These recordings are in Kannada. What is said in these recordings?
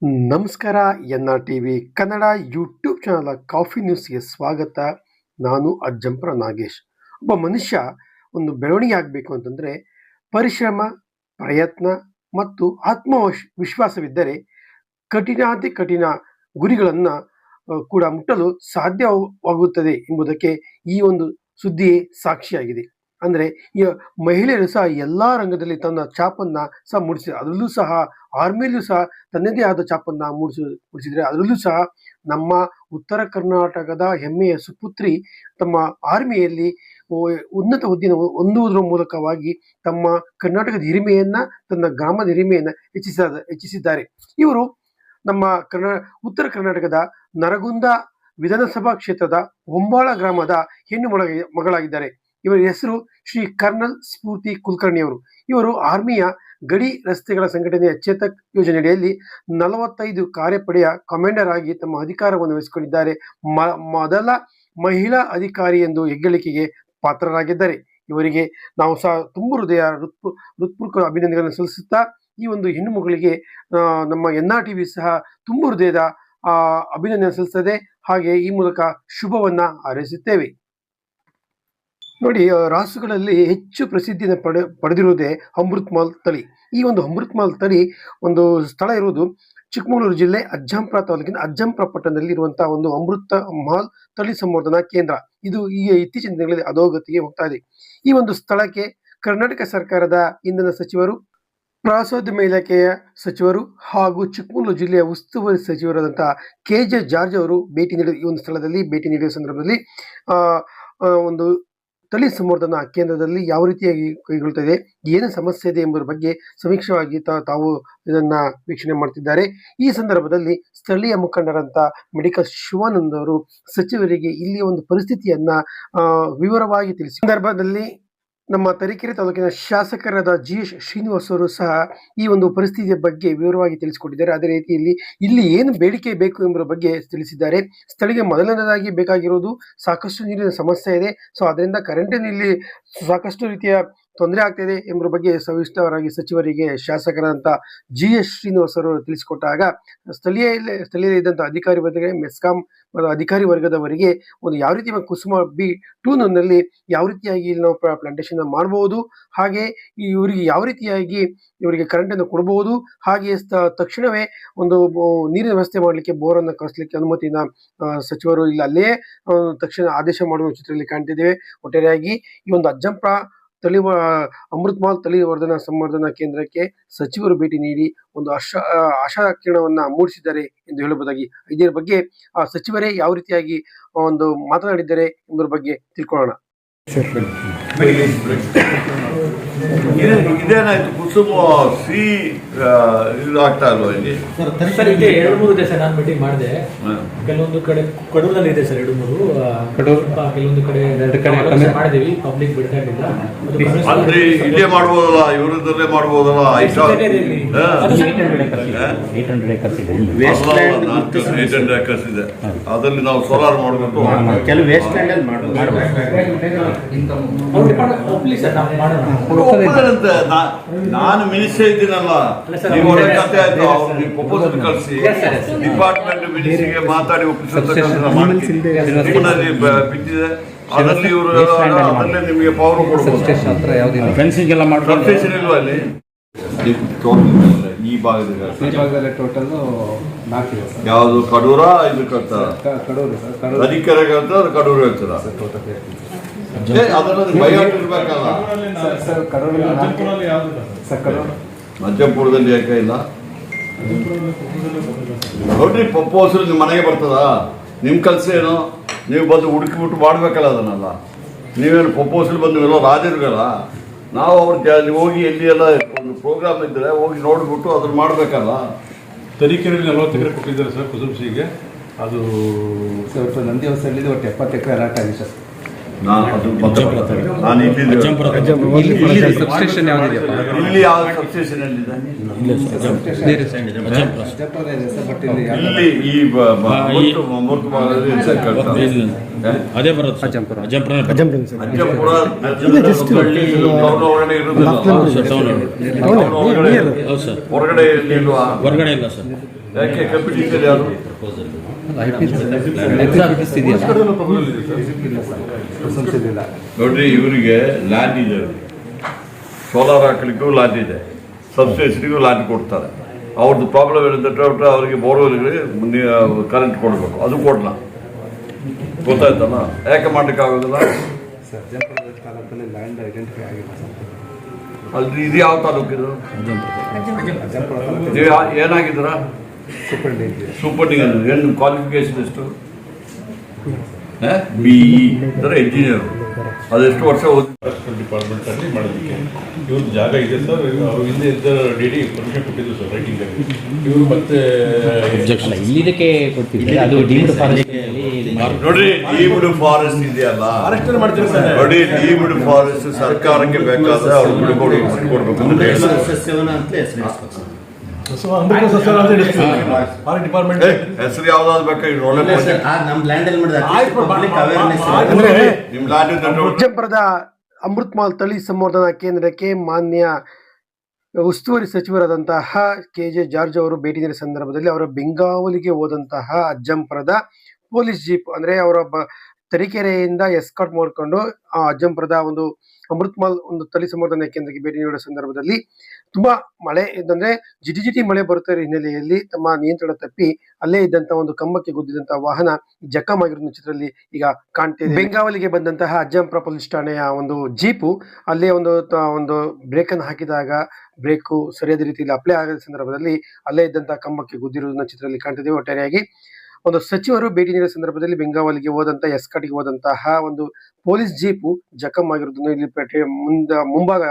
ನಮಸ್ಕಾರ. NRTV Kannada YouTube channel coffee ನ್ಯೂಸ್ಗೆ ಸ್ವಾಗತ. ನಾನು ಅಜ್ಜಂಪುರ ನಾಗೇಶ್. ಒಬ್ಬ ಮನುಷ್ಯ ಒಂದು ಬೆಳವಣಿಗೆ ಆಗಬೇಕು ಅಂತಂದರೆ ಪರಿಶ್ರಮ, ಪ್ರಯತ್ನ ಮತ್ತು ವಿಶ್ವಾಸವಿದ್ದರೆ ಕಠಿಣಾತಿ ಕಠಿಣ ಗುರಿಗಳನ್ನು ಕೂಡ ಮುಟ್ಟಲು ಸಾಧ್ಯವಾಗುತ್ತದೆ ಎಂಬುದಕ್ಕೆ ಈ ಒಂದು ಸುದ್ದಿಯೇ ಸಾಕ್ಷಿಯಾಗಿದೆ. ಅಂದರೆ ಈ ಮಹಿಳೆಯರು ಸಹ ಎಲ್ಲ ರಂಗದಲ್ಲಿ ತನ್ನ ಛಾಪನ್ನು ಸಹ ಮೂಡಿಸಿದ್ದಾರೆ. ಅದರಲ್ಲೂ ಸಹ ಆರ್ಮಿಯಲ್ಲೂ ಸಹ ತನ್ನದೇ ಆದ ಛಾಪನ್ನು ಮೂಡಿಸಿದರೆ ಅದರಲ್ಲೂ ಸಹ ನಮ್ಮ ಉತ್ತರ ಕರ್ನಾಟಕದ ಹೆಮ್ಮೆಯ ಸುಪುತ್ರಿ ತಮ್ಮ ಆರ್ಮಿಯಲ್ಲಿ ಉನ್ನತ ಹುದ್ದೆಯನ್ನು ಹೊಂದುವುದರ ಮೂಲಕವಾಗಿ ತಮ್ಮ ಕರ್ನಾಟಕದ ಹಿರಿಮೆಯನ್ನು, ತನ್ನ ಗ್ರಾಮದ ಹಿರಿಮೆಯನ್ನು ಹೆಚ್ಚಿಸಿದ್ದಾರೆ. ಇವರು ನಮ್ಮ ಉತ್ತರ ಕರ್ನಾಟಕದ ನರಗುಂದ ವಿಧಾನಸಭಾ ಕ್ಷೇತ್ರದ ಹೊಂಬಾಳ ಗ್ರಾಮದ ಹೆಣ್ಣು ಮಗಳಾಗಿದ್ದಾರೆ. ಇವರ ಹೆಸರು ಶ್ರೀ ಕರ್ನಲ್ ಸ್ಫೂರ್ತಿ ಕುಲಕರ್ಣಿಯವರು. ಇವರು ಆರ್ಮಿಯ ಗಡಿ ರಸ್ತೆಗಳ ಸಂಘಟನೆಯ ಚೇತಕ್ ಯೋಜನೆಯಡಿಯಲ್ಲಿ 45 ಕಾರ್ಯಪಡೆಯ ಕಮಾಂಡರ್ ಆಗಿ ತಮ್ಮ ಅಧಿಕಾರವನ್ನು ವಹಿಸಿಕೊಂಡಿದ್ದಾರೆ. ಮೊದಲ ಮಹಿಳಾ ಅಧಿಕಾರಿ ಎಂದು ಹೆಗ್ಗಳಿಕೆಗೆ ಪಾತ್ರರಾಗಿದ್ದಾರೆ. ಇವರಿಗೆ ನಾವು ಸಹ ತುಂಬ ಹೃತ್ಪೂರ್ವಕ ಅಭಿನಂದನೆಗಳನ್ನು ಸಲ್ಲಿಸುತ್ತಾ ಈ ಒಂದು ಹೆಣ್ಣು ಮಗಳಿಗೆ ನಮ್ಮ NRTV ಸಹ ತುಂಬ ಹೃದಯದ ಅಭಿನಂದನೆ ಸಲ್ಲಿಸುತ್ತದೆ. ಹಾಗೆ ಈ ಮೂಲಕ ಶುಭವನ್ನ ಹಾರೈಸುತ್ತೇವೆ. ನೋಡಿ, ರಾಸುಗಳಲ್ಲಿ ಹೆಚ್ಚು ಪ್ರಸಿದ್ಧಿಯನ್ನು ಪಡೆದಿರುವುದೇ ಅಮೃತ್ ಮಹಲ್ ತಳಿ. ಈ ಒಂದು ಅಮೃತ್ ಮಹಲ್ ತಳಿ ಒಂದು ಸ್ಥಳ ಇರುವುದು ಚಿಕ್ಕಮಗಳೂರು ಜಿಲ್ಲೆ ಅಜ್ಜಂಪುರ ತಾಲೂಕಿನ ಅಜ್ಜಂಪುರ ಪಟ್ಟಣದಲ್ಲಿ ಇರುವಂತಹ ಒಂದು ಅಮೃತ ಮಹಲ್ ತಳಿ ಸಂವರ್ಧನಾ ಕೇಂದ್ರ. ಇದು ಈ ಇತ್ತೀಚಿನ ದಿನಗಳಲ್ಲಿ ಅಧೋಗತಿಗೆ ಹೋಗ್ತಾ ಇದೆ. ಈ ಒಂದು ಸ್ಥಳಕ್ಕೆ ಕರ್ನಾಟಕ ಸರ್ಕಾರದ ಇಂಧನ ಸಚಿವರು, ಪ್ರವಾಸೋದ್ಯಮ ಇಲಾಖೆಯ ಸಚಿವರು ಹಾಗೂ ಚಿಕ್ಕಮಗಳೂರು ಜಿಲ್ಲೆಯ ಉಸ್ತುವಾರಿ ಸಚಿವರಾದಂತಹ KJ ಜಾರ್ಜ್ ಅವರು ಈ ಒಂದು ಸ್ಥಳದಲ್ಲಿ ಭೇಟಿ ನೀಡುವ ಸಂದರ್ಭದಲ್ಲಿ ಒಂದು ತಳಿ ಸಂವರ್ಧನಾ ಕೇಂದ್ರದಲ್ಲಿ ಯಾವ ರೀತಿಯಾಗಿ ಕೈಗೊಳ್ಳುತ್ತದೆ, ಏನು ಸಮಸ್ಯೆ ಇದೆ ಎಂಬುದರ ಬಗ್ಗೆ ಸಮೀಕ್ಷವಾಗಿ ತಾವು ಇದನ್ನ ವೀಕ್ಷಣೆ ಮಾಡ್ತಿದ್ದಾರೆ. ಈ ಸಂದರ್ಭದಲ್ಲಿ ಸ್ಥಳೀಯ ಮುಖಂಡರಂತ ಮೆಡಿಕಲ್ ಶಿವಾನಂದ್ ಅವರು ಸಚಿವರಿಗೆ ಇಲ್ಲಿಯ ಒಂದು ಪರಿಸ್ಥಿತಿಯನ್ನ ವಿವರವಾಗಿ ತಿಳಿಸಿ ಸಂದರ್ಭದಲ್ಲಿ ನಮ್ಮ ತರೀಕೆರೆ ತಾಲೂಕಿನ ಶಾಸಕರಾದ GS ಶ್ರೀನಿವಾಸ್ ಅವರು ಸಹ ಈ ಒಂದು ಪರಿಸ್ಥಿತಿಯ ಬಗ್ಗೆ ವಿವರವಾಗಿ ತಿಳಿಸಿಕೊಟ್ಟಿದ್ದಾರೆ. ಅದೇ ರೀತಿಯಲ್ಲಿ ಇಲ್ಲಿ ಏನು ಬೇಡಿಕೆ ಬೇಕು ಎಂಬುದರ ಬಗ್ಗೆ ತಿಳಿಸಿದ್ದಾರೆ. ಸ್ಥಳೀಯ ಮೊದಲನೇದಾಗಿ ಬೇಕಾಗಿರುವುದು ಸಾಕಷ್ಟು ನೀರಿನ ಸಮಸ್ಯೆ ಇದೆ. ಸೊ ಅದರಿಂದ ಕರೆಂಟಿನಲ್ಲಿ ಸಾಕಷ್ಟು ರೀತಿಯ ತೊಂದರೆ ಆಗ್ತಿದೆ ಎಂಬುದರ ಬಗ್ಗೆ ಸವಿಸ್ತರವಾಗಿ ಸಚಿವರಿಗೆ ಶಾಸಕರಾದಂಥ GS ಶ್ರೀನಿವಾಸ್ ಅವರು ತಿಳಿಸಿಕೊಟ್ಟಾಗ ಸ್ಥಳೀಯ ಇದ್ದಂಥ ಅಧಿಕಾರಿ ವರ್ಗಕ್ಕೆ, ಮೆಸ್ಕಾಂ ಅಧಿಕಾರಿ ವರ್ಗದವರಿಗೆ ಒಂದು ಯಾವ ರೀತಿ ಕುಸುಮ B2 ನಲ್ಲಿ ಯಾವ ರೀತಿಯಾಗಿ ಇಲ್ಲಿ ನಾವು ಪ್ಲಾಂಟೇಶನ್ ಮಾಡಬಹುದು, ಹಾಗೆ ಇವರಿಗೆ ಯಾವ ರೀತಿಯಾಗಿ ಇವರಿಗೆ ಕರೆಂಟ್ ಅನ್ನು ಕೊಡಬಹುದು, ಹಾಗೆ ತಕ್ಷಣವೇ ಒಂದು ನೀರಿನ ವ್ಯವಸ್ಥೆ ಮಾಡಲಿಕ್ಕೆ ಬೋರನ್ನು ಕಳಿಸ್ಲಿಕ್ಕೆ ಅನುಮತಿನ ಸಚಿವರು ಅಲ್ಲೇ ತಕ್ಷಣ ಆದೇಶ ಮಾಡುವ ಚಿತ್ರದಲ್ಲಿ ಕಾಣ್ತಿದ್ದೇವೆ. ಒಟ್ಟಾರೆಯಾಗಿ ಈ ಒಂದು ಅಜ್ಜಂಪುರ ಅಮೃತ್ ಮಹಲ್ ತಳಿ ಸಂವರ್ಧನಾ ಕೇಂದ್ರಕ್ಕೆ ಸಚಿವರು ಭೇಟಿ ನೀಡಿ ಒಂದು ಆಶಾ ಕಿರಣವನ್ನ ಮೂಡಿಸಿದ್ದಾರೆ ಎಂದು ಹೇಳಬಹುದಾಗಿ, ಇದರ ಬಗ್ಗೆ ಸಚಿವರೇ ಯಾವ ರೀತಿಯಾಗಿ ಒಂದು ಮಾತನಾಡಿದ್ದಾರೆ ಎಂಬುದರ ಬಗ್ಗೆ ತಿಳ್ಕೊಳ್ಳೋಣ. ಇದೇನಾಯ್ತು ಕುಸುಮ ಸಿ ಇದು ಆಗ್ತಾ ಇಲ್ವಾ ಇಲ್ಲಿ? ಸರ್ ಇದೆ 2-3 ದಿವಸ ನಾನು ಮೀಟಿಂಗ್ ಮಾಡಿದೆ. ಕೆಲವೊಂದು ಕಡೆ ಕಡೂರಲ್ಲಿ ಇದೆ ಸರ್, 2-3 ಕೆಲವೊಂದು ಕಡೆ ಮಾಡಿದೀವಿ. ಪಬ್ಲಿಕ್ ಬಿಡ್ತಾ ಇರಲಿಲ್ಲ. ಅಂದ್ರೆ ಇಲ್ಲೇ ಮಾಡ್ಬೋದಲ್ಲ, ಇವರದಲ್ಲೇ ಮಾಡ್ಬೋದಲ್ಲ. 800 acres ಇದೆ. ಅದರಲ್ಲಿ ನಾವು ಸೋಲಾರ್ ಮಾಡಬೇಕು. ಕೆಲವು ವೇಸ್ಟ್ ಲ್ಯಾಂಡ್ ಅಲ್ಲಿ ಮಾಡಬೇಕು. ನಾನು ಮಿನಿಸ್ಟರ್ ಇದ್ದೀನಲ್ಲ, ನೀವು ಒಳ್ಳೆ ಕತೆ ಆಯ್ತು. ಅವ್ರಿಗೆ ಪ್ರಪೋಸಲ್ ಕಳಿಸಿ ಡಿಪಾರ್ಟ್ಮೆಂಟ್ ಮಿನಿಸ್ಟರ್ಗೆ ಮಾತಾಡಿ ಬಿದ್ದಿದೆ. ಅದರಲ್ಲಿ ಇವರು ಅದರಲ್ಲೇ ನಿಮಗೆ ಪವರ್ ಕೊಡ್ಬೋದು. ಫೆನ್ಸಿಂಗ್ ಎಲ್ಲ ಮಾಡ್ಕೊಂಡು ಇಲ್ವಾ ಅಲ್ಲಿ ಈ ಭಾಗದಲ್ಲಿ ಟೋಟಲ್ 4 ಇದೆ. ಯಾವುದು ಕಡೂರ ಇದು ಕಟ್ತಾರ? ಅಧಿಕಾರಿ ಹೇಳ್ತಾರ, ಕಡೂರು ಹೇಳ್ತಾರ. ಮಧ್ಯಪುರದಲ್ಲಿ ಯಾಕೆ ಇಲ್ಲ ನೋಡ್ರಿ? ಪ್ರಪೋಸಲ್ ನಿಮ್ಮ ಮನೆಗೆ ಬರ್ತದ? ನಿಮ್ಮ ಕೆಲಸ ಏನು? ನೀವು ಬಂದು ಹುಡುಕಿಬಿಟ್ಟು ಮಾಡ್ಬೇಕಲ್ಲ ಅದನ್ನೆಲ್ಲ. ನೀವೇನು ಪ್ರಪೋಸಲ್ ಬಂದು ಎಲ್ಲ ರಾಜರುಗಲ್ಲ. ನಾವು ಅವ್ರಿಗೆ ಹೋಗಿ ಎಲ್ಲಿ ಎಲ್ಲ ಒಂದು ಪ್ರೋಗ್ರಾಮ್ ಇದ್ದರೆ ಹೋಗಿ ನೋಡಿಬಿಟ್ಟು ಅದನ್ನು ಮಾಡಬೇಕಲ್ಲ. ತರೀಕೆರೆಯಲ್ಲಿ 40 ಎಕರೆ ಕೊಟ್ಟಿದ್ದಾರೆ ಸರ್ ಕುಸುಂಸಿಗೆ. ಅದು ಸ್ವಲ್ಪ ನಂದಿ ಹೊಸಲ್ಲಿ ಒಟ್ಟು 70 ಎಕರೆ ಅಲಾಟ್ ಆಗಿದೆ ಸರ್. ಇಲ್ಲಿ ಯಾವ ಸಬ್ಸ್ಟೇಷನ್ ಎಲ್ಲಿದೆ? ಅದೇ ಬರುತ್ತೆ ಅಜ್ಜಂಪುರ ಹೊರಗಡೆ ಹೊರಗಡೆ ಇಲ್ಲ ಸರ್. ಯಾಕೆ ಕಮಿಟಿ ಯಾರು ನೋಡ್ರಿ, ಇವರಿಗೆ ಲ್ಯಾಂಡ್ ಇದೆ, ಸೋಲಾರ್ ಹಾಕ್ಲಿಕ್ಕೂ ಲ್ಯಾಂಡ್ ಇದೆ, ಸಬ್ಸ್ಟೇಷನ್ಗೂ ಲ್ಯಾಂಡ್ ಕೊಡ್ತಾರೆ. ಅವ್ರದ್ದು ಪ್ರಾಬ್ಲಮ್ ಏನಂತ ಅವರಿಗೆ ಬೋರ್ವೆಲ್ಗಳಿಗೆ ಕರೆಂಟ್ ಕೊಡಬೇಕು, ಅದು ಕೊಡಲ್ಲ. ಗೊತ್ತಾಯ್ತಲ್ಲ, ಯಾಕೆ ಮಾಡ್ಲಿಕ್ಕೆ ಆಗೋದಿಲ್ಲ? ಅಲ್ಲಿ ಇದು ಯಾವ ತಾಲೂಕಿದು? ನೀವು ಏನಾಗಿದ್ದೀರ? ಸೂಪರ್ಟಿಂಗ್. ಏನು ಕ್ವಾಲಿಫಿಕೇಶನ್ ಎಷ್ಟು? BE ಅಂದರೆ ಇಂಜಿನಿಯರ್. ಅದೆಷ್ಟು ವರ್ಷ ಡಿಪಾರ್ಟ್ಮೆಂಟ್ ಅಲ್ಲಿ ಮಾಡೋದಕ್ಕೆ ಇವ್ರದ್ದು ಜಾಗ ಇದೆ ಸರ್. ಅವ್ರು ಹಿಂದೆ ಇದ್ದ DD ಪರ್ಮಿಷನ್ ಕೊಟ್ಟಿದ್ರು ಸರ್ ರೈಟಿಂಗ್ ಅಲ್ಲಿ. ಇವರು ಮತ್ತೆ ಇಲ್ಲಿದಕ್ಕೆ ಕೊಡ್ತಿದ್ದಾರೆ, ಅದು ಡೀಮ್ಡ್ ಫಾರೆಸ್ಟ್ ನೋಡ್ರಿ, ಡೀಮ್ಡ್ ಫಾರೆಸ್ಟ್ ಇದೆಯಲ್ಲ, ನೋಡಿ, ಡೀಮ್ಡ್ ಫಾರೆಸ್ಟ್ ಸರ್ಕಾರಕ್ಕೆ ಬೇಕಾದ್ರೆ ಅವ್ರು ಬಿಡ್ಕೊಡ್ಬೇಕು ಅಂತ ಡಿಪಾರ್ಟ್ಮೆಂಟ್ ಹೆಸರು ಯಾವ್ದಾದ್ರು ಬೇಕಾ? ನಿಮ್ ಲ್ಯಾಂಡ್ ಅಜ್ಜಂಪುರದ ಅಮೃತ್ ಮಹಲ್ ತಳಿ ಸಂವರ್ಧನಾ ಕೇಂದ್ರಕ್ಕೆ ಮಾನ್ಯ ಉಸ್ತುವಾರಿ ಸಚಿವರಾದಂತಹ KJ ಜಾರ್ಜ್ ಅವರು ಭೇಟಿ ನೀಡಿದ ಸಂದರ್ಭದಲ್ಲಿ ಅವರ ಬೆಂಗಾವಲಿಗೆ ಹೋದಂತಹ ಅಜ್ಜಂಪುರದ ಪೊಲೀಸ್ ಜೀಪ್ ಅಂದ್ರೆ ಅವರ ತರೀಕೆರೆಯಿಂದ ಎಸ್ಕಾರ್ಟ್ ಮಾಡಿಕೊಂಡು ಆ ಅಜ್ಜಂಪುರದ ಒಂದು ಅಮೃತ್ ಮಹಲ್ ಒಂದು ತಳಿ ಸಂವರ್ಧನಾ ಕೇಂದ್ರಕ್ಕೆ ಭೇಟಿ ನೀಡುವ ಸಂದರ್ಭದಲ್ಲಿ ತುಂಬಾ ಮಳೆ ಇದ್ದಂದ್ರೆ ಜಿಟಿ ಮಳೆ ಬರುತ್ತಿರೋ ಹಿನ್ನೆಲೆಯಲ್ಲಿ ತಮ್ಮ ನಿಯಂತ್ರಣ ತಪ್ಪಿ ಅಲ್ಲೇ ಇದ್ದಂತಹ ಒಂದು ಕಂಬಕ್ಕೆ ಗುದ್ದಿದಂತಹ ವಾಹನ ಜಖಂ ಆಗಿರೋ ಚಿತ್ರದಲ್ಲಿ ಈಗ ಕಾಣ್ತಿದೆ. ಬೆಂಗಾವಲಿಗೆ ಬಂದಂತಹ ಅಜ್ಜಂಪುರ ಪೊಲೀಸ್ ಠಾಣೆಯ ಒಂದು ಜೀಪು ಅಲ್ಲೇ ಒಂದು ಬ್ರೇಕ್ ಅನ್ನು ಹಾಕಿದಾಗ ಬ್ರೇಕು ಸರಿಯಾದ ರೀತಿಯಲ್ಲಿ ಅಪ್ಲೈ ಆಗದ ಸಂದರ್ಭದಲ್ಲಿ ಅಲ್ಲೇ ಇದ್ದಂತಹ ಕಂಬಕ್ಕೆ ಗುದ್ದಿರುವುದನ್ನ ಚಿತ್ರದಲ್ಲಿ ಕಾಣ್ತಿದೆ. ಒಟ್ಟಾರೆಯಾಗಿ ಒಂದು ಸಚಿವರು ಭೇಟಿ ನೀಡುವ ಸಂದರ್ಭದಲ್ಲಿ ಬೆಂಗಾವಲಿಗೆ ಹೋದಂತಹ ಎಸ್ಕಾಟಿಗೆ ಹೋದಂತಹ ಒಂದು ಪೊಲೀಸ್ ಜೀಪು ಜಖಂ ಆಗಿರುವುದನ್ನು ಇಲ್ಲಿ ಮುಂಭಾಗ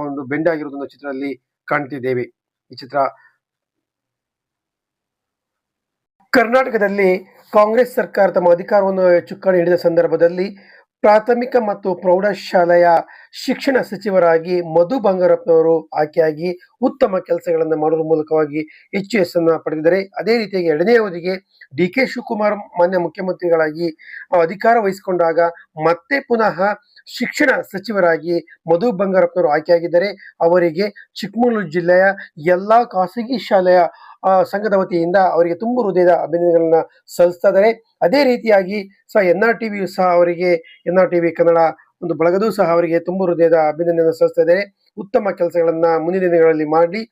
ಒಂದು ಬೆಂಡ್ ಆಗಿರುವುದನ್ನು ಚಿತ್ರದಲ್ಲಿ ಕಾಣ್ತಿದ್ದೇವೆ. ಈ ಚಿತ್ರ ಕರ್ನಾಟಕದಲ್ಲಿ ಕಾಂಗ್ರೆಸ್ ಸರ್ಕಾರ ತಮ್ಮ ಅಧಿಕಾರವನ್ನು ಚುಕ್ಕಾಣಿ ಹಿಡಿದ ಸಂದರ್ಭದಲ್ಲಿ ಪ್ರಾಥಮಿಕ ಮತ್ತು ಪ್ರೌಢಶಾಲೆಯ ಶಿಕ್ಷಣ ಸಚಿವರಾಗಿ ಮಧು ಬಂಗಾರಪ್ಪನವರು ಆಯ್ಕೆಯಾಗಿ ಉತ್ತಮ ಕೆಲಸಗಳನ್ನು ಮಾಡುವ ಮೂಲಕವಾಗಿ ಹೆಚ್ಚು ಯಶಸ್ಸನ್ನು ಪಡೆದಿದ್ದಾರೆ. ಅದೇ ರೀತಿಯಾಗಿ ಎರಡನೇ ಅವಧಿಗೆ DK ಶಿವಕುಮಾರ್ ಮಾನ್ಯ ಮುಖ್ಯಮಂತ್ರಿಗಳಾಗಿ ಅಧಿಕಾರ ವಹಿಸಿಕೊಂಡಾಗ ಮತ್ತೆ ಪುನಃ ಶಿಕ್ಷಣ ಸಚಿವರಾಗಿ ಮಧು ಬಂಗಾರಪ್ಪನವರು ಆಯ್ಕೆಯಾಗಿದ್ದಾರೆ. ಅವರಿಗೆ ಚಿಕ್ಕಮಗಳೂರು ಜಿಲ್ಲೆಯ ಎಲ್ಲಾ ಖಾಸಗಿ ಶಾಲೆಯ ಸಂಘದ ವತಿಯಿಂದ ಅವರಿಗೆ ತುಂಬ ಹೃದಯದ ಅಭಿನಂದನೆಗಳನ್ನ ಸಲ್ಲಿಸ್ತಾ ಇದ್ದಾರೆ. ಅದೇ ರೀತಿಯಾಗಿ NRTV ಸಹ ಅವರಿಗೆ NRTV ಕನ್ನಡ ಒಂದು ಬಳಗದೂ ಸಹ ಅವರಿಗೆ ತುಂಬ ಹೃದಯದ ಅಭಿನಂದನೆ ಸಲ್ಲಿಸ್ತಾ ಇದ್ದಾರೆ. ಉತ್ತಮ ಕೆಲಸಗಳನ್ನ ಮುಂದಿನ ದಿನಗಳಲ್ಲಿ ಮಾಡಲಿ,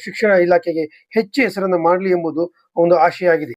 ಶಿಕ್ಷಣ ಇಲಾಖೆಗೆ ಹೆಚ್ಚು ಹೆಸರನ್ನು ಮಾಡಲಿ ಎಂಬುದು ಒಂದು ಆಶಯ ಆಗಿದೆ.